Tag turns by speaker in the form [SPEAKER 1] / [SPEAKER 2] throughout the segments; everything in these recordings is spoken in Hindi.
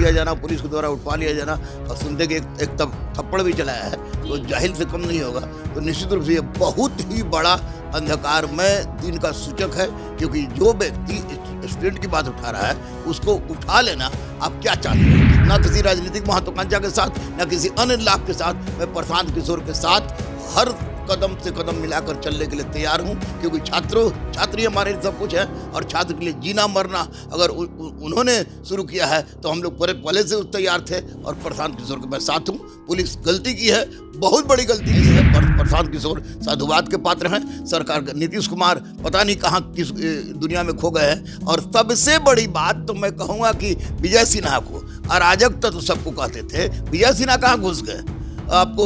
[SPEAKER 1] लिया जाना, पुलिस के द्वारा उठवा लिया जाना और सुनते कि एक तब थप्पड़ भी चलाया है तो जाहिल से कम नहीं होगा। तो निश्चित रूप से ये बहुत ही बड़ा अंधकारमय दिन का सूचक है, क्योंकि जो व्यक्ति स्टूडेंट की बात उठा रहा है उसको उठा लेना आप क्या चाहते हैं। ना किसी राजनीतिक महत्वाकांक्षा के साथ, ना किसी अन्य लाभ के साथ, मैं प्रशांत किशोर के साथ हर कदम से कदम मिलाकर चलने के लिए तैयार हूं, क्योंकि छात्री हमारे सब कुछ है और छात्र के लिए जीना मरना अगर उन्होंने शुरू किया है तो हम लोग पहले से तैयार थे और प्रशांत किशोर के मैं साथ हूं। पुलिस गलती की है, बहुत बड़ी गलती की है, पर प्रशांत किशोर साधुवाद के पात्र हैं। सरकार नीतीश कुमार पता नहीं कहाँ किस दुनिया में खो गए हैं। और सबसे बड़ी बात तो मैं कहूँगा कि विजय सिन्हा को अराजक तत्व सबको कहते थे, विजय सिन्हा कहाँ घुस गए, आपको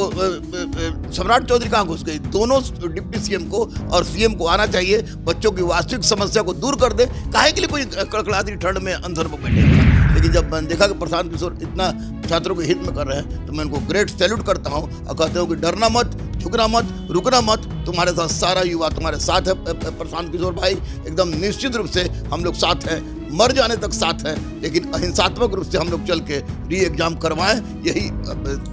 [SPEAKER 1] सम्राट चौधरी कहाँ घुस गई। दोनों डिप्टी सीएम को और सीएम को आना चाहिए, बच्चों की वास्तविक समस्या को दूर कर दे। काहे के लिए कोई कड़कड़ाती ठंड में अंदर में बैठेगा। लेकिन जब मैंने देखा कि प्रशांत किशोर इतना छात्रों के हित में कर रहे हैं तो मैं उनको ग्रेट सैल्यूट करता हूं और कहते हूं कि डरना मत, झुकना मत, रुकना मत। तुम्हारे साथ सारा युवा तुम्हारे साथ है प्रशांत किशोर भाई, एकदम निश्चित रूप से हम लोग साथ हैं, मर जाने तक साथ हैं। लेकिन अहिंसात्मक रूप से हम लोग चल के री एग्जाम करवाएं, यही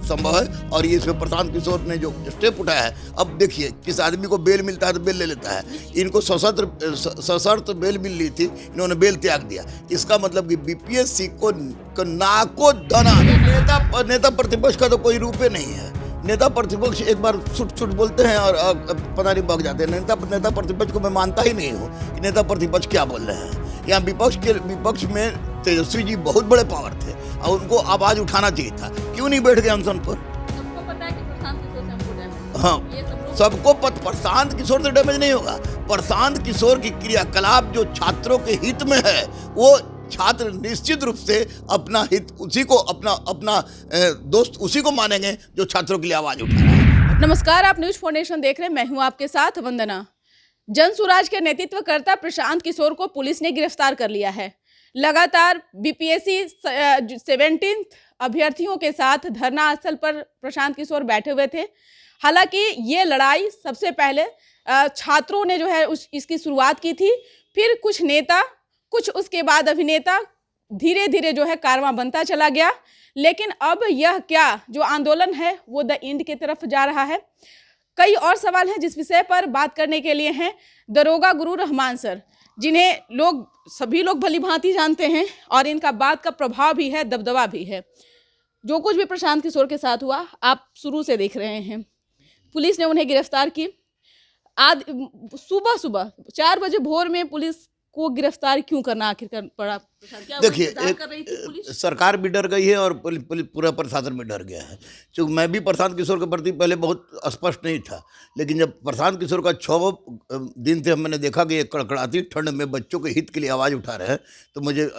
[SPEAKER 1] संभव है। और ये इसमें प्रशांत किशोर ने जो स्टेप उठाया है, अब देखिए किस आदमी को बेल मिलता है तो बेल ले लेता है। इनको सशर्त बेल मिल रही थी, इन्होंने बेल त्याग दिया। इसका मतलब कि बीपीएससी को नाको दना, नेता प्रतिपक्ष का तो कोई रूपे नहीं है। नेता प्रतिपक्ष एक बार छुट बोलते हैं और पता नहीं बग जाते हैं। नेता प्रतिपक्ष को मैं मानता ही नहीं हूँ कि नेता प्रतिपक्ष क्या बोल रहे हैं। यहाँ विपक्ष में तेजस्वी जी बहुत बड़े पावर थे और उनको आवाज उठाना चाहिए था। क्यों नहीं बैठ गए अनशन पर?
[SPEAKER 2] सबको पता है कि प्रशांत किशोर से हमको डैमेज है।
[SPEAKER 1] हाँ, सबको प्रशांत किशोर से डैमेज नहीं होगा। प्रशांत किशोर की क्रियाकलाप जो छात्रों के हित में है, वो छात्र निश्चित रूप से अपना हित उसी को अपना दोस्त उसी को मानेंगे जो छात्रों के लिए आवाज उठा रहा है।
[SPEAKER 2] नमस्कार, आप न्यूज फाउंडेशन देख रहे हैं, मैं हूं आपके साथ वंदना। जन सुराज के नेतृत्वकर्ता प्रशांत किशोर को पुलिस ने गिरफ्तार कर लिया है। लगातार बीपीएससी 17 अभ्यर्थियों के साथ धरना स्थल पर प्रशांत किशोर बैठे हुए थे। हालांकि ये लड़ाई सबसे पहले छात्रों ने जो है इसकी शुरुआत की थी, फिर कुछ नेता, कुछ उसके बाद अभिनेता, धीरे धीरे जो है कारवां बनता चला गया। लेकिन अब यह क्या जो आंदोलन है वो द एंड की तरफ जा रहा है। कई और सवाल हैं जिस विषय पर बात करने के लिए हैं दरोगा गुरु रहमान सर, जिन्हें सभी लोग भली भांति जानते हैं और इनका बात का प्रभाव भी है, दबदबा भी है। जो कुछ भी प्रशांत किशोर के साथ हुआ आप शुरू से देख रहे हैं। पुलिस ने उन्हें गिरफ्तार की। आज सुबह 4 बजे भोर में पुलिस को गिरफ्तार क्यों करना आखिरकार पड़ा?
[SPEAKER 1] देखिए, सरकार भी डर गई है और पूरा प्रशासन भी डर गया है। क्योंकि मैं भी प्रशांत किशोर के प्रति पहले बहुत स्पष्ट नहीं था, लेकिन जब प्रशांत किशोर का 6 दिन से मैंने देखा कि ये कड़कड़ाती ठंड में बच्चों के हित के लिए आवाज़ उठा रहे हैं, तो मुझे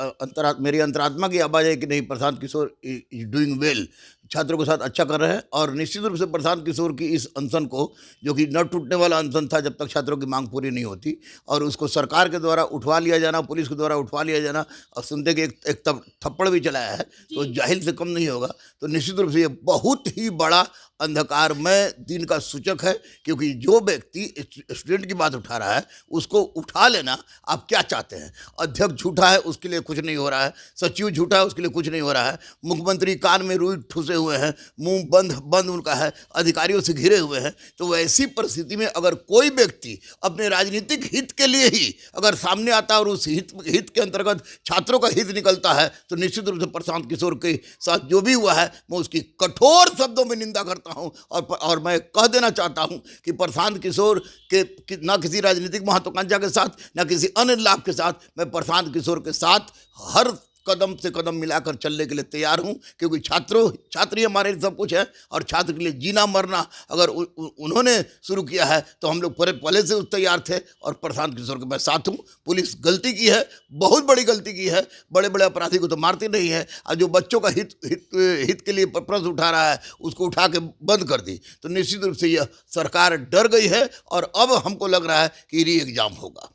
[SPEAKER 1] मेरी अंतरात्मा की आवाज़ है कि नहीं, Prashant Kishor is doing well, छात्रों के साथ अच्छा कर रहे हैं। और निश्चित रूप से प्रशांत किशोर की इस अनशन को, जो कि न टूटने वाला अनशन था जब तक छात्रों की मांग पूरी नहीं होती, और उसको सरकार के द्वारा उठवा लिया जाना, पुलिस के द्वारा उठवा लिया जाना और सुनते कि एक तब थप्पड़ भी चलाया है तो जाहिल से कम नहीं होगा। तो निश्चित रूप से ये बहुत ही बड़ा अंधकारमय दिन का सूचक है, क्योंकि जो व्यक्ति स्टूडेंट की बात उठा रहा है उसको उठा लेना आप क्या चाहते हैं। अध्यक्ष झूठा है उसके लिए कुछ नहीं हो रहा है, सचिव झूठा है उसके लिए कुछ नहीं हो रहा है, मुख्यमंत्री कान में रुई ठूसे हुए हैं, मुंह बंद उनका है, अधिकारियों से घिरे हुए हैं। तो वैसी परिस्थिति में अगर कोई व्यक्ति अपने राजनीतिक हित के लिए ही अगर सामने आता है और उस हित के अंतर्गत छात्रों का हित निकलता है, तो निश्चित रूप से प्रशांत किशोर के साथ जो भी हुआ है मैं उसकी कठोर शब्दों में निंदा करता हूं। और मैं कह देना चाहता हूं कि प्रशांत किशोर के ना किसी राजनीतिक महत्वाकांक्षा के साथ, ना किसी अन्य लाभ के साथ, मैं प्रशांत किशोर के साथ हर कदम से कदम मिलाकर चलने के लिए तैयार हूं, क्योंकि छात्री हमारे सब कुछ है और छात्र के लिए जीना मरना अगर उन्होंने शुरू किया है तो हम लोग पहले से तैयार थे और प्रशांत किशोर के मैं साथ हूं। पुलिस गलती की है, बहुत बड़ी गलती की है। बड़े बड़े अपराधी को तो मारती नहीं है, और जो बच्चों का हित के लिए प्रश्न उठा रहा है उसको उठा के बंद कर दी। तो निश्चित रूप से यह सरकार डर गई है और अब हमको लग रहा है कि री एग्जाम होगा।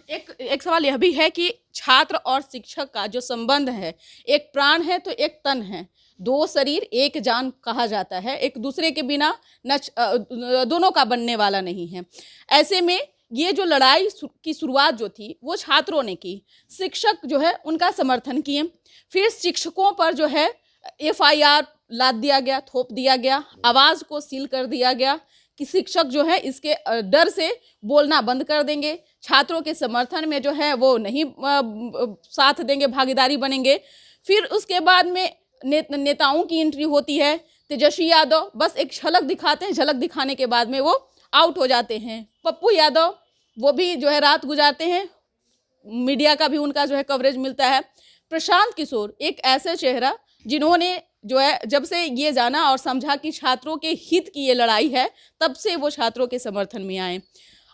[SPEAKER 2] एक सवाल यह भी है कि छात्र और शिक्षक का जो संबंध है, एक प्राण है तो एक तन है, 2 शरीर एक जान कहा जाता है। एक दूसरे के बिना दोनों का बनने वाला नहीं है। ऐसे में ये जो लड़ाई की शुरुआत जो थी वो छात्रों ने की। शिक्षक जो है उनका समर्थन किए। फिर शिक्षकों पर जो है FIR लाद दिया गया, थोप दिया गया, आवाज़ को सील कर दिया गया कि शिक्षक जो है इसके डर से बोलना बंद कर देंगे, छात्रों के समर्थन में जो है वो नहीं साथ देंगे, भागीदारी बनेंगे। फिर उसके बाद में नेताओं की एंट्री होती है। तेजस्वी यादव बस एक झलक दिखाते हैं, झलक दिखाने के बाद में वो आउट हो जाते हैं। पप्पू यादव वो भी जो है रात गुजारते हैं, मीडिया का भी उनका जो है कवरेज मिलता है। प्रशांत किशोर एक ऐसे चेहरा जिन्होंने जो है जब से ये जाना और समझा कि छात्रों के हित की ये लड़ाई है, तब से वो छात्रों के समर्थन में आए।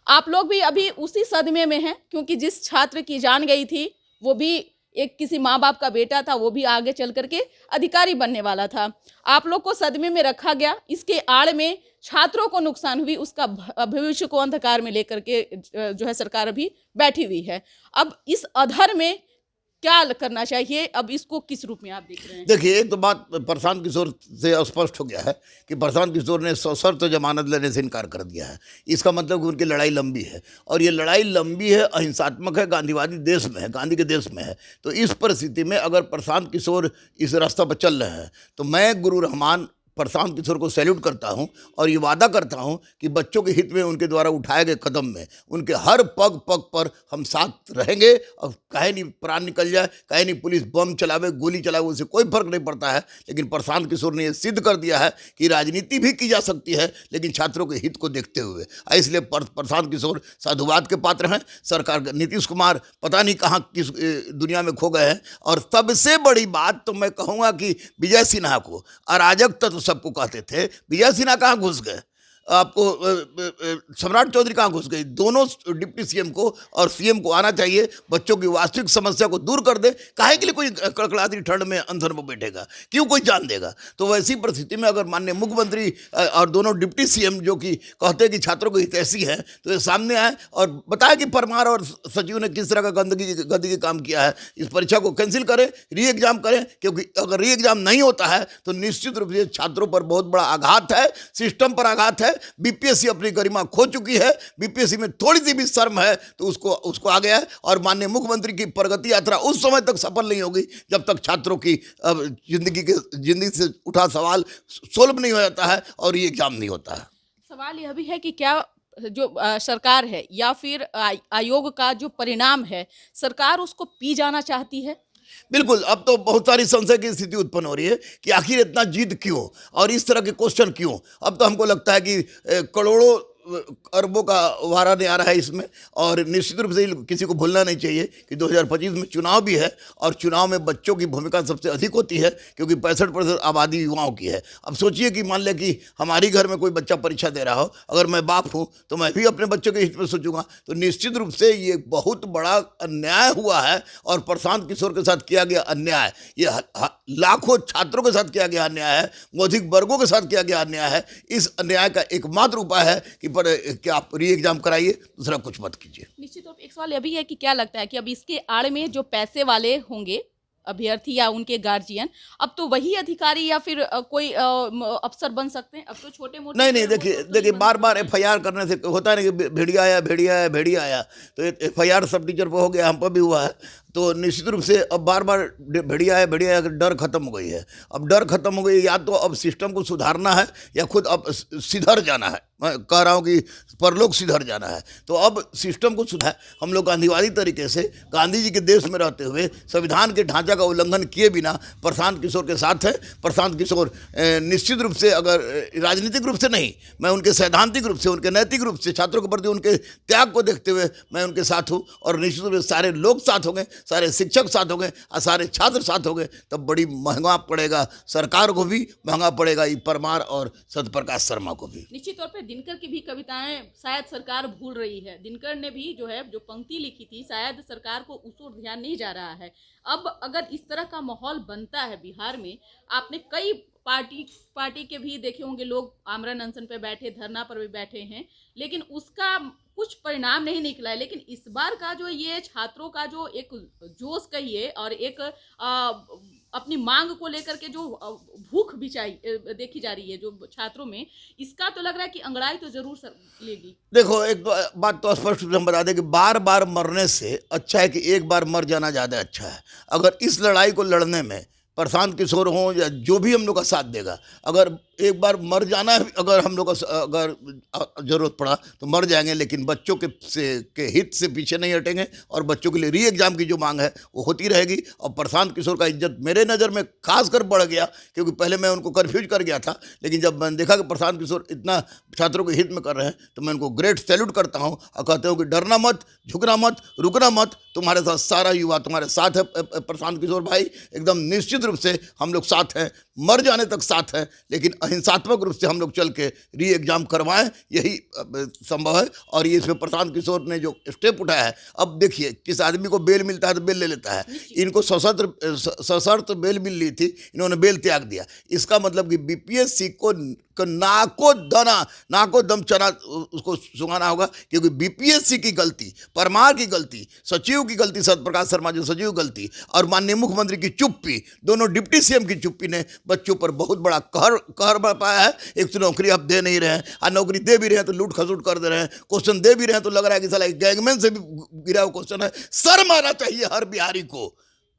[SPEAKER 2] आप लोग भी अभी उसी सदमे में हैं, क्योंकि जिस छात्र की जान गई थी वो भी एक किसी माँ बाप का बेटा था, वो भी आगे चल करके अधिकारी बनने वाला था। आप लोग को सदमे में रखा गया, इसके आड़ में छात्रों को नुकसान हुई, उसका भविष्य को अंधकार में लेकर के जो है सरकार अभी बैठी हुई है। अब इस अधर में क्या करना चाहिए, अब इसको किस रूप में आप देख रहे हैं?
[SPEAKER 1] देखिए, एक तो बात प्रशांत किशोर से स्पष्ट हो गया है कि प्रशांत किशोर ने सशर्त जमानत लेने से इनकार कर दिया है। इसका मतलब कि उनकी लड़ाई लंबी है, और ये लड़ाई लंबी है, अहिंसात्मक है, गांधीवादी देश में है, गांधी के देश में है। तो इस परिस्थिति में अगर प्रशांत किशोर इस रास्ता पर चल रहे हैं, तो मैं गुरु रहमान प्रशांत किशोर को सैल्यूट करता हूं और ये वादा करता हूं कि बच्चों के हित में उनके द्वारा उठाए गए कदम में उनके हर पग पग पर हम साथ रहेंगे। और कहे नहीं प्राण निकल जाए, कहे नहीं पुलिस बम चलावे, गोली चलावे, उससे कोई फर्क नहीं पड़ता है। लेकिन प्रशांत किशोर ने ये सिद्ध कर दिया है कि राजनीति भी की जा सकती है, लेकिन छात्रों के हित को देखते हुए। इसलिए प्रशांत किशोर साधुवाद के पात्र हैं। सरकार नीतीश कुमार पता नहीं कहाँ किस दुनिया में खो गए हैं। और सबसे बड़ी बात तो मैं कहूँगा कि विजय सिन्हा को अराजक तत्व सबको कहते थे, विजय सिन्हा कहाँ घुस गए, आपको सम्राट चौधरी कहाँ घुस गई। दोनों डिप्टी सीएम को और सीएम को आना चाहिए, बच्चों की वास्तविक समस्या को दूर कर दे। काहे के लिए कोई कड़कड़ाती ठंड में अंधर में बैठेगा, क्यों कोई जान देगा। तो वैसी परिस्थिति में अगर माननीय मुख्यमंत्री और दोनों डिप्टी सीएम जो कि कहते हैं कि छात्रों को हितैषी है, तो ये सामने आए और बताया कि परमार और सचिव ने किस तरह का गंदगी काम किया है। इस परीक्षा को कैंसिल करें, री एग्जाम करें, क्योंकि अगर री एग्जाम नहीं होता है तो निश्चित रूप से छात्रों पर बहुत बड़ा आघात है, सिस्टम पर आघात है। बीपीएससी अपनी गरिमा खो चुकी है, बीपीएससी में थोड़ी सी भी शर्म है तो उसको आ गया है। और माननीय मुख्यमंत्री की प्रगति यात्रा उस समय तक सफल नहीं होगी जब तक छात्रों की जिंदगी से उठा सवाल सोल्व नहीं हो जाता है और ये एग्जाम नहीं होता है।
[SPEAKER 2] सवाल यह भी है कि क्या जो सरकार है या फिर आयोग का जो परिणाम है, सरकार उसको पी जाना चाहती है?
[SPEAKER 1] बिल्कुल, अब तो बहुत सारी संशय की स्थिति उत्पन्न हो रही है कि आखिर इतना जिद क्यों और इस तरह के क्वेश्चन क्यों। अब तो हमको लगता है कि करोड़ों अरबों का वारा नहीं आ रहा है इसमें। और निश्चित रूप से किसी को भूलना नहीं चाहिए कि 2025 में चुनाव भी है, और चुनाव में बच्चों की भूमिका सबसे अधिक होती है, क्योंकि 65% आबादी युवाओं की है। अब सोचिए कि मान लें कि हमारी घर में कोई बच्चा परीक्षा दे रहा हो, अगर मैं बाप हूँ तो मैं भी अपने बच्चों के हित में सोचूंगा। तो निश्चित रूप से ये बहुत बड़ा अन्याय हुआ है, और प्रशांत किशोर के साथ किया गया अन्याय, ये लाखों छात्रों के साथ किया गया अन्याय है, मौलिक वर्गों के साथ किया गया अन्याय है। इस अन्याय का एकमात्र उपाय है कि क्या आप री एग्जाम कराइए, दूसरा कुछ मत कीजिए।
[SPEAKER 2] निश्चित तौर पे एक सवाल यह भी है कि क्या लगता है कि अब इसके आड़ में जो पैसे वाले होंगे अभ्यर्थी या उनके गार्जियन, अब तो वही अधिकारी या फिर कोई अफसर बन सकते हैं? अब तो छोटे मोटे
[SPEAKER 1] नहीं, देखिए बार बार FIR करने से होता है नहीं कि भेड़िया आया तो FIR सब टीचर पर हो गया, हम पर भी हुआ है। तो निश्चित रूप से अब बार बार भेड़िया है डर खत्म हो गई है। अब डर खत्म हो गई, या तो अब सिस्टम को सुधारना है या खुद अब सिधर जाना है। मैं कह रहा हूँ कि परलोक सिधर जाना है। तो अब सिस्टम को सुधार, हम लोग गांधीवादी तरीके से गांधी जी के देश में रहते हुए संविधान के ढांचा का उल्लंघन किए बिना प्रशांत किशोर के साथ है। प्रशांत किशोर निश्चित रूप से, अगर राजनीतिक रूप से नहीं, मैं उनके सैद्धांतिक रूप से, उनके नैतिक रूप से, छात्रों के प्रति उनके त्याग को देखते हुए मैं उनके साथ हूँ। और निश्चित रूप से सारे लोग साथ होंगे, सारे शिक्षक साथ होंगे और सारे छात्र साथ होंगे, तब बड़ी महंगा पड़ेगा, सरकार को भी महंगा पड़ेगा, ई परमार और सत्यप्रकाश शर्मा को भी।
[SPEAKER 2] निश्चित तौर पे दिनकर की भी कविताएं शायद सरकार भूल रही है। दिनकर ने भी जो है जो पंक्ति लिखी थी, शायद सरकार को उस ओर ध्यान नहीं जा रहा है। अब अगर इस तरह का माहौल बनता है बिहार में, आपने कई पार्टी के भी देखे होंगे लोग आमरण अनशन पे बैठे, धरना पर भी बैठे हैं, लेकिन उसका कुछ परिणाम नहीं निकला है। लेकिन इस बार का जो ये छात्रों का जो एक जोश कहिए और एक अपनी मांग को लेकर के जो भूख बिचाई देखी जा रही है जो छात्रों में, इसका तो लग रहा है कि अंगड़ाई तो जरूर लेगी।
[SPEAKER 1] देखो, एक बात तो स्पष्ट रूप से हम बता दें कि बार बार मरने से अच्छा है कि एक बार मर जाना ज़्यादा अच्छा है। अगर इस लड़ाई को लड़ने में प्रशांत किशोर हों या जो भी हम लोग का साथ देगा, अगर एक बार मर जाना है, अगर हम लोग का अगर ज़रूरत पड़ा तो मर जाएंगे, लेकिन बच्चों के हित से पीछे नहीं हटेंगे और बच्चों के लिए री एग्ज़ाम की जो मांग है वो होती रहेगी। और प्रशांत किशोर का इज्जत मेरे नज़र में खास कर बढ़ गया, क्योंकि पहले मैं उनको कन्फ्यूज कर गया था, लेकिन जब मैंने देखा कि प्रशांत किशोर इतना छात्रों के हित में कर रहे हैं तो मैं उनको ग्रेट सैल्यूट करता हूँ और कहता हूँ कि डरना मत, झुकना मत, रुकना मत, तुम्हारे साथ सारा युवा तुम्हारे साथ है। प्रशांत किशोर भाई, एकदम निश्चित रूप से हम लोग साथ हैं, मर जाने तक साथ हैं, लेकिन अहिंसात्मक रूप से हम लोग चल के री एग्जाम करवाएं, यही संभव है। और ये इसमें प्रशांत किशोर ने जो स्टेप उठाया है, अब देखिए किस आदमी को बेल मिलता है तो बेल ले लेता है। इनको सशर्त बेल मिल रही थी, इन्होंने बेल त्याग दिया। इसका मतलब कि बीपीएससी को नाको दम चना उसको सुनाना होगा, क्योंकि बीपीएससी की गलती, परमार की गलती, सचिव की गलती, सत्यप्रकाश शर्मा जो सचिव गलती, और माननीय मुख्यमंत्री की चुप्पी, दोनों डिप्टी सीएम की चुप्पी ने बच्चों पर बहुत बड़ा कहर बरपाया है। एक तो नौकरी आप दे नहीं रहे हैं, और नौकरी दे भी रहे हैं तो लूट खसूट कर दे रहे हैं, क्वेश्चन दे भी रहे हैं तो लग रहा है कि साला गैंगमैन से भी गिरा हुआ क्वेश्चन है। शर्म आना चाहिए हर बिहारी को।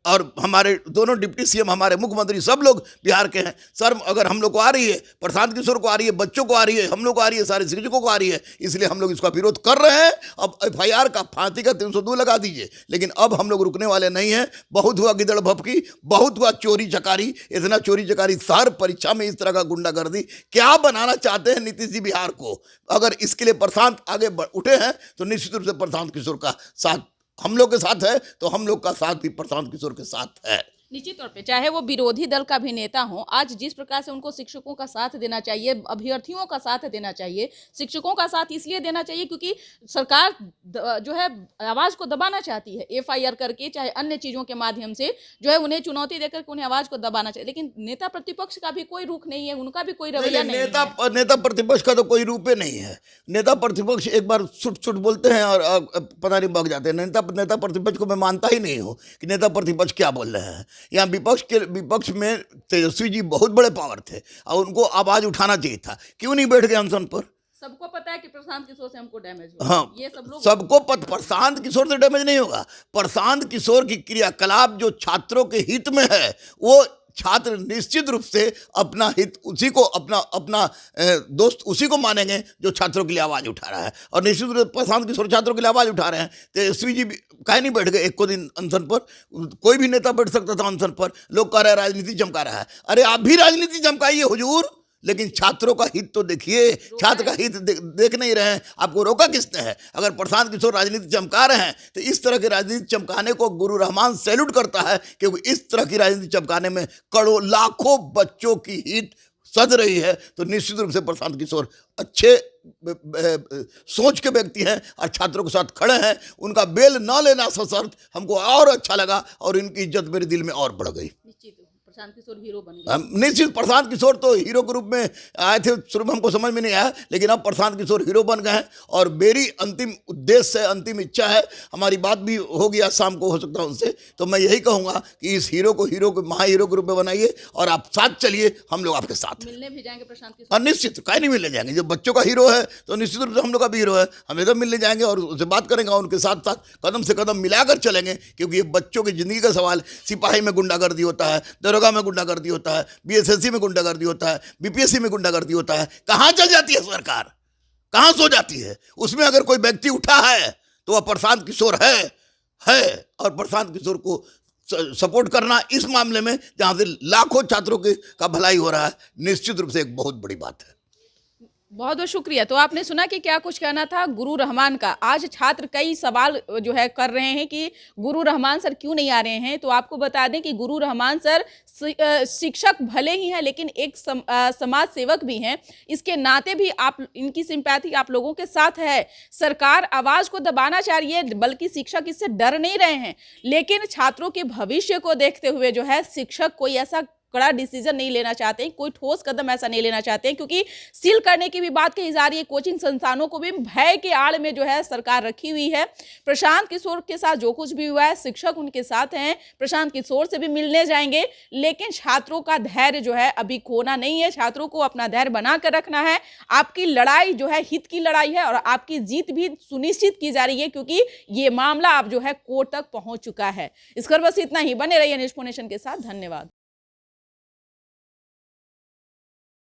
[SPEAKER 1] और हमारे दोनों डिप्टी सीएम, हमारे मुख्यमंत्री, सब लोग बिहार के हैं। शर्म अगर हम लोग को आ रही है, प्रशांत किशोर को आ रही है, बच्चों को आ रही है, हम लोग को आ रही है, सारे शिक्षकों को आ रही है, इसलिए हम लोग इसका विरोध कर रहे हैं। अब एफआईआर का फांसी का 302 लगा दीजिए, लेकिन अब हम लोग रुकने वाले नहीं हैं। बहुत हुआ गिदड़ भपकी, बहुत हुआ चोरी चकारी, इतना चोरी चकारी, हर परीक्षा में इस तरह का गुंडागर्दी। क्या बनाना चाहते हैं नीतीश जी बिहार को? अगर इसके लिए प्रशांत आगे उठे हैं तो निश्चित रूप से प्रशांत किशोर का साथ हम लोग के साथ है, तो हम लोग का साथ भी प्रशांत किशोर के साथ है।
[SPEAKER 2] निश्चित तौर पे, चाहे वो विरोधी दल का भी नेता हो, आज जिस प्रकार से उनको शिक्षकों का साथ देना चाहिए, अभ्यर्थियों का साथ देना चाहिए, शिक्षकों का साथ इसलिए देना चाहिए क्योंकि सरकार जो है आवाज़ को दबाना चाहती है, एफआईआर करके चाहे अन्य चीज़ों के माध्यम से जो है उन्हें चुनौती देकर के उन्हें आवाज़ को दबाना चाहिए। लेकिन नेता प्रतिपक्ष का भी कोई रुख नहीं है, उनका भी कोई रवैया नहीं है।
[SPEAKER 1] नेता प्रतिपक्ष का तो कोई रूप ही नहीं है। नेता प्रतिपक्ष एक बार छुट बोलते हैं और पता नहीं बग जाते हैं। नेता प्रतिपक्ष को मैं मानता ही नहीं हूँ कि नेता प्रतिपक्ष क्या बोल रहे हैं। यहाँ विपक्ष में तेजस्वी जी बहुत बड़े पावर थे और उनको आवाज उठाना चाहिए था। क्यों नहीं बैठ गए अनशन पर?
[SPEAKER 2] सबको पता है कि प्रशांत किशोर से हमको डैमेज होगा।
[SPEAKER 1] हाँ,
[SPEAKER 2] ये सब लोग
[SPEAKER 1] सबको प्रशांत किशोर से डैमेज नहीं होगा। प्रशांत किशोर की क्रियाकलाप जो छात्रों के हित में है, वो छात्र निश्चित रूप से अपना हित उसी को, अपना दोस्त उसी को मानेंगे जो छात्रों के लिए आवाज़ उठा रहा है। और निश्चित रूप से प्रशांत किशोर छात्रों के लिए आवाज़ उठा रहे हैं। तेजस्वी जी काहे नहीं बैठ गए एक को दिन अनशन पर? कोई भी नेता बैठ सकता था अनशन पर। लोग कह रहे हैं राजनीति चमका रहा है। अरे आप भी राजनीति चमकाइए हुजूर, लेकिन छात्रों का हित तो देखिए। छात्र का हित देख नहीं रहे हैं, आपको रोका किसने है? अगर प्रशांत किशोर राजनीति चमका रहे हैं तो इस तरह की राजनीति चमकाने को गुरु रहमान सैल्यूट करता है, क्योंकि इस तरह की राजनीति चमकाने में करोड़ों लाखों बच्चों की हित सज रही है। तो निश्चित रूप से प्रशांत किशोर अच्छे सोच के व्यक्ति हैं और छात्रों के साथ खड़े हैं। उनका बेल न लेना सशर्त हमको और अच्छा लगा और इनकी इज्जत मेरे दिल में और बढ़ गई।
[SPEAKER 2] प्रशांत किशोर हीरो बन गए।
[SPEAKER 1] निश्चित प्रशांत किशोर तो हीरो के रूप में आए थे, शुरू में हमको समझ में नहीं आया, लेकिन अब प्रशांत किशोर हीरो बन गए हैं। और मेरी अंतिम उद्देश्य है, अंतिम इच्छा है, हमारी बात भी होगी आज शाम को, हो सकता है उनसे, तो मैं यही कहूँगा कि इस हीरो को महा हीरो के रूप में बनाइए और आप साथ चलिए, हम लोग आपके साथ
[SPEAKER 2] मिलने भी जाएंगे प्रशांत किशोर।
[SPEAKER 1] और निश्चित काहे नहीं मिलने जाएंगे? जब बच्चों का हीरो है तो निश्चित रूप से हम लोग का भी हीरो है। हम एकदम मिलने जाएंगे और उनसे बात करेंगे, उनके साथ साथ कदम से कदम मिलाकर चलेंगे, क्योंकि ये बच्चों की ज़िंदगी का सवाल। सिपाही में गुंडागर्दी होता है, दरोगा में गुंडागर्दी होता है, बीएसएससी में गुंडागर्दी होता है, बीपीएससी में गुंडागर्दी होता है। कहाँ चल जाती है सरकार? कहाँ सो जाती है? उसमें अगर कोई व्यक्ति उठा है तो वह प्रशांत किशोर है। और प्रशांत किशोर को सपोर्ट करना इस मामले में जहाँ से लाखों छात्रों का भलाई हो रहा है, निश्चित रूप से एक बहुत बड़ी बात है।
[SPEAKER 2] बहुत बहुत शुक्रिया। तो आपने सुना कि क्या कुछ कहना था गुरु रहमान का। आज छात्र कई सवाल जो है कर रहे हैं कि गुरु रहमान सर क्यों नहीं आ रहे हैं। तो आपको बता दें कि गुरु रहमान सर शिक्षक भले ही हैं, लेकिन एक समाज सेवक भी हैं। इसके नाते भी आप इनकी सिंपैथी आप लोगों के साथ है। सरकार आवाज़ को दबाना चाह रही है, बल्कि शिक्षक इससे डर नहीं रहे हैं, लेकिन छात्रों के भविष्य को देखते हुए जो है शिक्षक कोई ऐसा कड़ा डिसीजन नहीं लेना चाहते हैं, कोई ठोस कदम ऐसा नहीं लेना चाहते हैं, क्योंकि सील करने की भी बात कही जा रही है। कोचिंग संस्थानों को भी भय के आड़ में जो है सरकार रखी हुई है। प्रशांत किशोर के साथ जो कुछ भी हुआ है, शिक्षक उनके साथ हैं, प्रशांत किशोर से भी मिलने जाएंगे, लेकिन छात्रों का धैर्य जो है अभी खोना नहीं है। छात्रों को अपना धैर्य बनाकर रखना है। आपकी लड़ाई जो है हित की लड़ाई है और आपकी जीत भी सुनिश्चित की जा रही है, क्योंकि ये मामला अब जो है कोर्ट तक पहुंच चुका है। इस पर बस इतना ही। बने रहिए न्यूज़ नेशन के साथ। धन्यवाद।